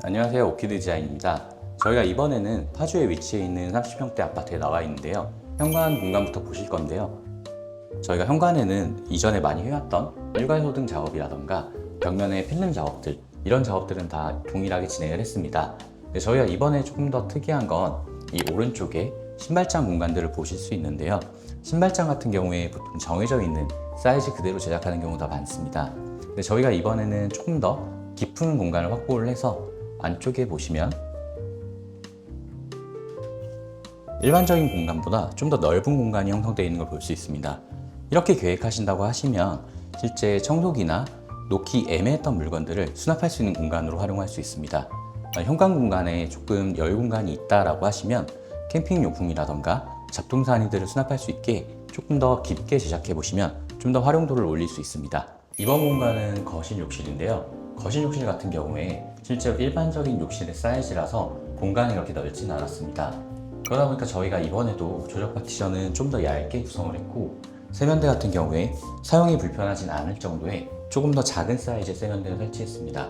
안녕하세요, 오키드 디자인입니다. 저희가 이번에는 파주에 위치해 있는 30평대 아파트에 나와 있는데요. 현관 공간부터 보실 건데요. 저희가 현관에는 이전에 많이 해왔던 일괄소등 작업이라던가 벽면의 필름 작업들, 이런 작업들은 다 동일하게 진행을 했습니다. 근데 저희가 이번에 조금 더 특이한 건 이 오른쪽에 신발장 공간들을 보실 수 있는데요. 신발장 같은 경우에 보통 정해져 있는 사이즈 그대로 제작하는 경우가 많습니다. 근데 저희가 이번에는 조금 더 깊은 공간을 확보를 해서 안쪽에 보시면 일반적인 공간보다 좀 더 넓은 공간이 형성되어 있는 걸 볼 수 있습니다. 이렇게 계획하신다고 하시면 실제 청소기나 놓기 애매했던 물건들을 수납할 수 있는 공간으로 활용할 수 있습니다. 현관 공간에 조금 여유 공간이 있다라고 하시면 캠핑 용품이라던가 잡동사니들을 수납할 수 있게 조금 더 깊게 제작해 보시면 좀 더 활용도를 올릴 수 있습니다. 이번 공간은 거실 욕실인데요. 거실 욕실 같은 경우에 실제로 일반적인 욕실의 사이즈라서 공간이 그렇게 넓진 않았습니다. 그러다 보니까 저희가 이번에도 조적 파티션은 좀 더 얇게 구성을 했고, 세면대 같은 경우에 사용이 불편하진 않을 정도의 조금 더 작은 사이즈의 세면대를 설치했습니다.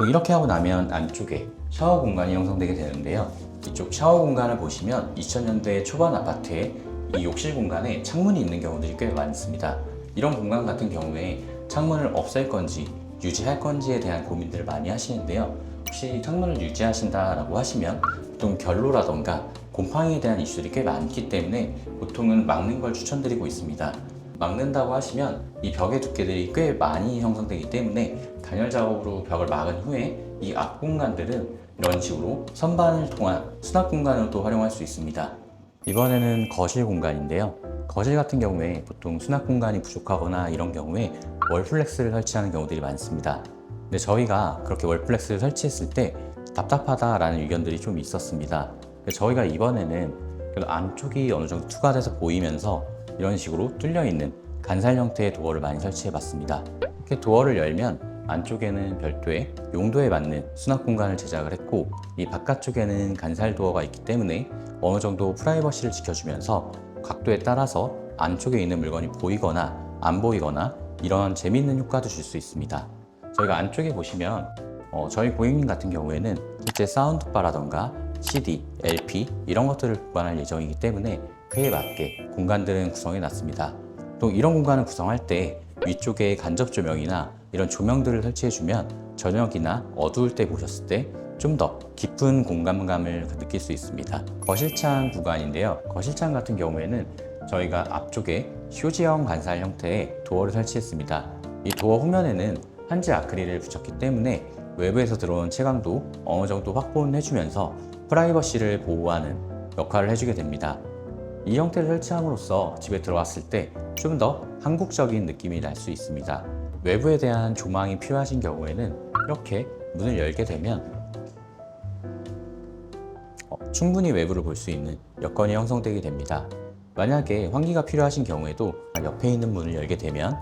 이렇게 하고 나면 안쪽에 샤워 공간이 형성되게 되는데요. 이쪽 샤워 공간을 보시면 2000년대 초반 아파트에 이 욕실 공간에 창문이 있는 경우들이 꽤 많습니다. 이런 공간 같은 경우에 창문을 없앨 건지 유지할 건지에 대한 고민들을 많이 하시는데요. 혹시 창문을 유지하신다라고 하시면 보통 결로라던가 곰팡이에 대한 이슈들이 꽤 많기 때문에 보통은 막는 걸 추천드리고 있습니다. 막는다고 하시면 이 벽의 두께들이 꽤 많이 형성되기 때문에 단열 작업으로 벽을 막은 후에 이 앞 공간들은 이런 식으로 선반을 통한 수납 공간으로도 활용할 수 있습니다. 이번에는 거실 공간인데요. 거실 같은 경우에 보통 수납 공간이 부족하거나 이런 경우에 월플렉스를 설치하는 경우들이 많습니다. 근데 저희가 그렇게 월플렉스를 설치했을 때 답답하다라는 의견들이 좀 있었습니다. 저희가 이번에는 그래도 안쪽이 어느 정도 투과돼서 보이면서 이런 식으로 뚫려 있는 간살 형태의 도어를 많이 설치해 봤습니다. 이렇게 도어를 열면 안쪽에는 별도의 용도에 맞는 수납 공간을 제작을 했고, 이 바깥쪽에는 간살 도어가 있기 때문에 어느 정도 프라이버시를 지켜주면서 각도에 따라서 안쪽에 있는 물건이 보이거나 안 보이거나 이런 재미있는 효과도 줄 수 있습니다. 저희가 안쪽에 보시면 저희 고객님 같은 경우에는 실제 사운드바라던가 CD, LP 이런 것들을 보관할 예정이기 때문에 그에 맞게 공간들은 구성해 놨습니다. 또 이런 공간을 구성할 때 위쪽에 간접 조명이나 이런 조명들을 설치해주면 저녁이나 어두울 때 보셨을 때 좀 더 깊은 공간감을 느낄 수 있습니다. 거실창 구간인데요. 거실창 같은 경우에는 저희가 앞쪽에 휴지형 간살 형태의 도어를 설치했습니다. 이 도어 후면에는 한지 아크릴을 붙였기 때문에 외부에서 들어온 채광도 어느 정도 확보는 해주면서 프라이버시를 보호하는 역할을 해주게 됩니다. 이 형태를 설치함으로써 집에 들어왔을 때 좀 더 한국적인 느낌이 날 수 있습니다. 외부에 대한 조망이 필요하신 경우에는 이렇게 문을 열게 되면 충분히 외부를 볼 수 있는 여건이 형성되게 됩니다. 만약에 환기가 필요하신 경우에도 옆에 있는 문을 열게 되면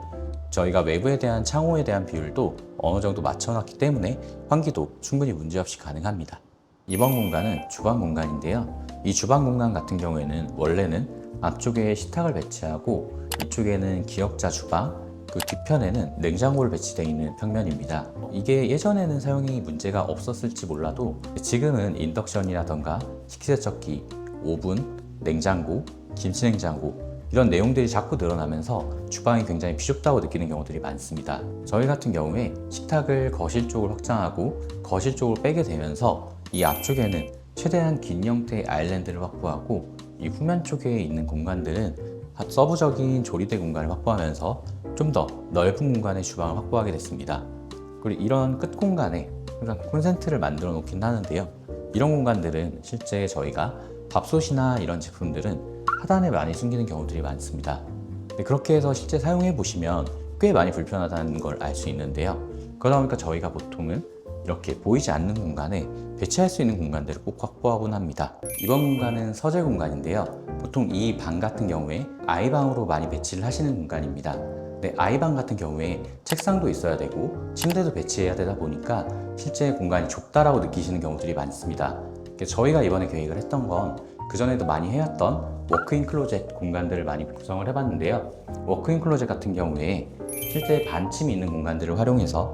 저희가 외부에 대한 창호에 대한 비율도 어느 정도 맞춰놨기 때문에 환기도 충분히 문제없이 가능합니다. 이번 공간은 주방 공간인데요. 이 주방 공간 같은 경우에는 원래는 앞쪽에 식탁을 배치하고 이쪽에는 기역자 주방, 그 뒤편에는 냉장고를 배치되어 있는 평면입니다. 이게 예전에는 사용이 문제가 없었을지 몰라도 지금은 인덕션이라던가 식기세척기, 오븐, 냉장고, 김치냉장고 이런 내용들이 자꾸 늘어나면서 주방이 굉장히 비좁다고 느끼는 경우들이 많습니다. 저희 같은 경우에 식탁을 거실 쪽으로 확장하고 거실 쪽으로 빼게 되면서 이 앞쪽에는 최대한 긴 형태의 아일랜드를 확보하고 이 후면 쪽에 있는 공간들은 서브적인 조리대 공간을 확보하면서 좀 더 넓은 공간의 주방을 확보하게 됐습니다. 그리고 이런 끝 공간에 콘센트를 만들어 놓긴 하는데요. 이런 공간들은 실제 저희가 밥솥이나 이런 제품들은 하단에 많이 숨기는 경우들이 많습니다. 그렇게 해서 실제 사용해 보시면 꽤 많이 불편하다는 걸 알 수 있는데요. 그러다 보니까 저희가 보통은 이렇게 보이지 않는 공간에 배치할 수 있는 공간들을 꼭 확보하곤 합니다. 이번 공간은 서재 공간인데요. 보통 이 방 같은 경우에 아이방으로 많이 배치를 하시는 공간입니다. 근데 아이방 같은 경우에 책상도 있어야 되고 침대도 배치해야 되다 보니까 실제 공간이 좁다라고 느끼시는 경우들이 많습니다. 저희가 이번에 계획을 했던 건 그전에도 많이 해왔던 워크인 클로젯 공간들을 많이 구성을 해봤는데요. 워크인 클로젯 같은 경우에 실제 반침이 있는 공간들을 활용해서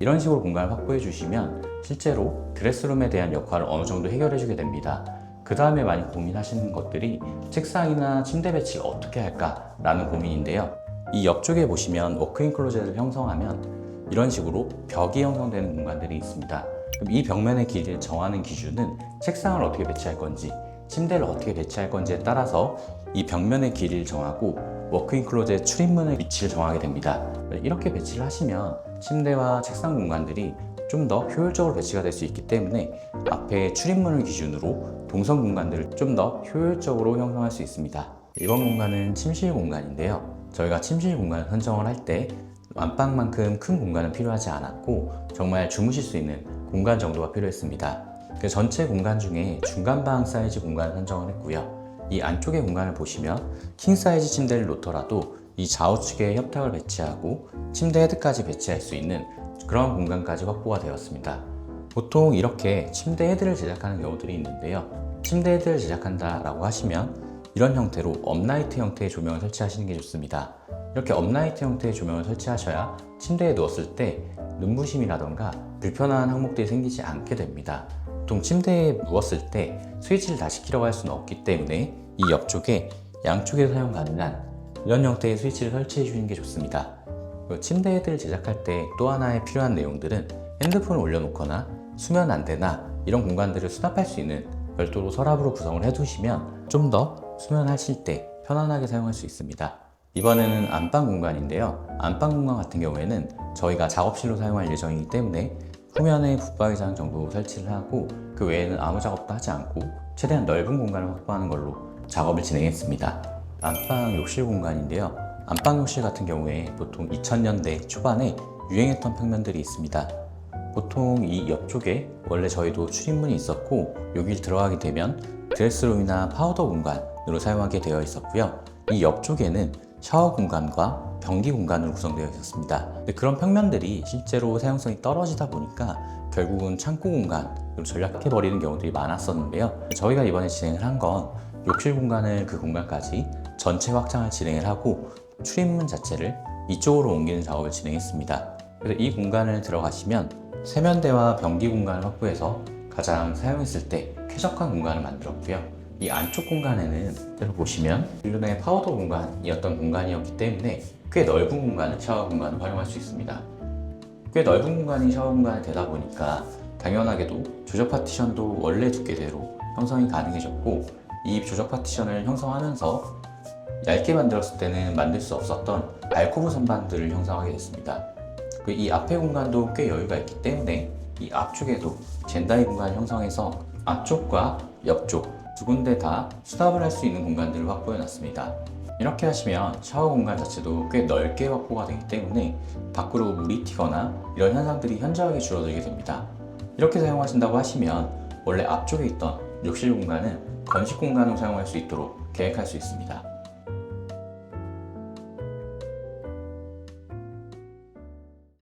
이런 식으로 공간을 확보해 주시면 실제로 드레스룸에 대한 역할을 어느 정도 해결해 주게 됩니다. 그 다음에 많이 고민하시는 것들이 책상이나 침대 배치를 어떻게 할까 라는 고민인데요. 이 옆쪽에 보시면 워크인 클로젯을 형성하면 이런 식으로 벽이 형성되는 공간들이 있습니다. 그럼 이 벽면의 길이를 정하는 기준은 책상을 어떻게 배치할 건지, 침대를 어떻게 배치할 건지에 따라서 이 벽면의 길이를 정하고 워크인 클로젯 출입문의 위치를 정하게 됩니다. 이렇게 배치를 하시면 침대와 책상 공간들이 좀 더 효율적으로 배치가 될 수 있기 때문에 앞에 출입문을 기준으로 동선 공간들을 좀 더 효율적으로 형성할 수 있습니다. 이번 공간은 침실 공간인데요. 저희가 침실 공간을 선정을 할 때 안방만큼 큰 공간은 필요하지 않았고 정말 주무실 수 있는 공간 정도가 필요했습니다. 그 전체 공간 중에 중간방 사이즈 공간을 선정을 했고요. 이 안쪽의 공간을 보시면 킹 사이즈 침대를 놓더라도 이 좌우측에 협탁을 배치하고 침대 헤드까지 배치할 수 있는 그런 공간까지 확보가 되었습니다. 보통 이렇게 침대 헤드를 제작하는 경우들이 있는데요. 침대 헤드를 제작한다라고 하시면 이런 형태로 업라이트 형태의 조명을 설치하시는 게 좋습니다. 이렇게 업라이트 형태의 조명을 설치하셔야 침대에 누웠을 때 눈부심이라던가 불편한 항목들이 생기지 않게 됩니다. 보통 침대에 누웠을 때 스위치를 다시 키려고 할 수는 없기 때문에 이 옆쪽에 양쪽에서 사용 가능한 이런 형태의 스위치를 설치해 주시는 게 좋습니다. 침대 헤드를 제작할 때 또 하나의 필요한 내용들은 핸드폰을 올려놓거나 수면 안대나 이런 공간들을 수납할 수 있는 별도로 서랍으로 구성을 해두시면 좀 더 수면하실 때 편안하게 사용할 수 있습니다. 이번에는 안방 공간인데요. 안방 공간 같은 경우에는 저희가 작업실로 사용할 예정이기 때문에 후면에 붙박이장 정도 설치를 하고 그 외에는 아무 작업도 하지 않고 최대한 넓은 공간을 확보하는 걸로 작업을 진행했습니다. 안방 욕실 공간인데요. 안방 욕실 같은 경우에 보통 2000년대 초반에 유행했던 평면들이 있습니다. 보통 이 옆쪽에 원래 저희도 출입문이 있었고 여길 들어가게 되면 드레스룸이나 파우더 공간으로 사용하게 되어 있었고요. 이 옆쪽에는 샤워 공간과 변기 공간으로 구성되어 있었습니다. 근데 그런 평면들이 실제로 사용성이 떨어지다 보니까 결국은 창고 공간으로 전락해버리는 경우들이 많았었는데요. 저희가 이번에 진행을 한 건 욕실 공간을 그 공간까지 전체 확장을 진행을 하고 출입문 자체를 이쪽으로 옮기는 작업을 진행했습니다. 그래서 이 공간을 들어가시면 세면대와 변기 공간을 확보해서 가장 사용했을 때 쾌적한 공간을 만들었고요. 이 안쪽 공간에는 대로 보시면 기존의 파우더 공간이었던 공간이었기 때문에 꽤 넓은 공간을 샤워 공간을 활용할 수 있습니다. 꽤 넓은 공간이 샤워 공간이 되다 보니까 당연하게도 조적 파티션도 원래 두께대로 형성이 가능해졌고 이 조적 파티션을 형성하면서 얇게 만들었을 때는 만들 수 없었던 알코브 선반들을 형성하게 됐습니다. 이 앞에 공간도 꽤 여유가 있기 때문에 이 앞쪽에도 젠다이 공간을 형성해서 앞쪽과 옆쪽 두 군데 다 수납을 할 수 있는 공간들을 확보해 놨습니다. 이렇게 하시면 샤워 공간 자체도 꽤 넓게 확보가 되기 때문에 밖으로 물이 튀거나 이런 현상들이 현저하게 줄어들게 됩니다. 이렇게 사용하신다고 하시면 원래 앞쪽에 있던 욕실 공간은 건식 공간으로 사용할 수 있도록 계획할 수 있습니다.